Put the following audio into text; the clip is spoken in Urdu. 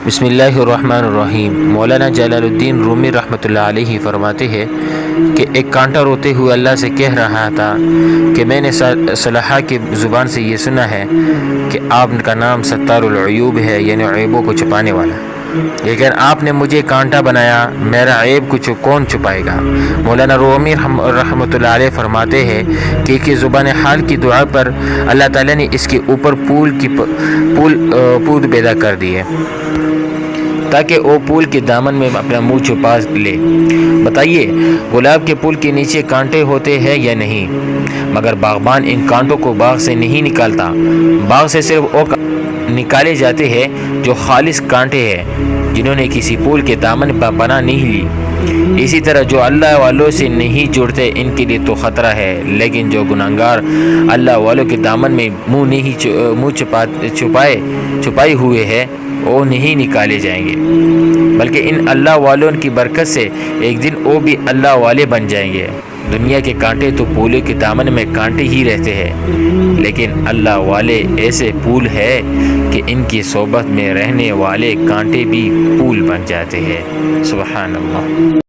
بسم اللہ الرحمن الرحیم۔ مولانا جلال الدین رومی رحمۃ اللہ علیہ فرماتے ہیں کہ ایک کانٹا روتے ہوئے اللہ سے کہہ رہا تھا کہ میں نے صلحہ کی زبان سے یہ سنا ہے کہ آپ کا نام ستار العیوب ہے، یعنی عیبوں کو چھپانے والا، لیکن آپ نے مجھے کانٹا بنایا، میرا عیب کو کون چھپائے گا؟ مولانا رومی رحمۃ اللہ علیہ فرماتے ہیں کہ زبان حال کی دعا پر اللہ تعالیٰ نے اس کے اوپر پود پیدا کر دی ہے تاکہ وہ پھول کے دامن میں اپنا منہ چھپا لے۔ بتائیے، گلاب کے پھول کے نیچے کانٹے ہوتے ہیں یا نہیں؟ مگر باغبان ان کانٹوں کو باغ سے نہیں نکالتا، باغ سے صرف وہ نکالے جاتے ہیں جو خالص کانٹے ہیں، جنہوں نے کسی پھول کے دامن پر پناہ نہیں لی۔ اسی طرح جو اللہ والوں سے نہیں جڑتے ان کے لیے تو خطرہ ہے، لیکن جو گناہگار اللہ والوں کے دامن میں منہ چھپائے ہوئے ہیں وہ نہیں نکالے جائیں گے، بلکہ ان اللہ والوں کی برکت سے ایک دن وہ بھی اللہ والے بن جائیں گے۔ دنیا کے کانٹے تو پھولوں کے دامن میں کانٹے ہی رہتے ہیں، لیکن اللہ والے ایسے پھول ہیں کہ ان کی صحبت میں رہنے والے کانٹے بھی پھول بن جاتے ہیں۔ سبحان اللہ۔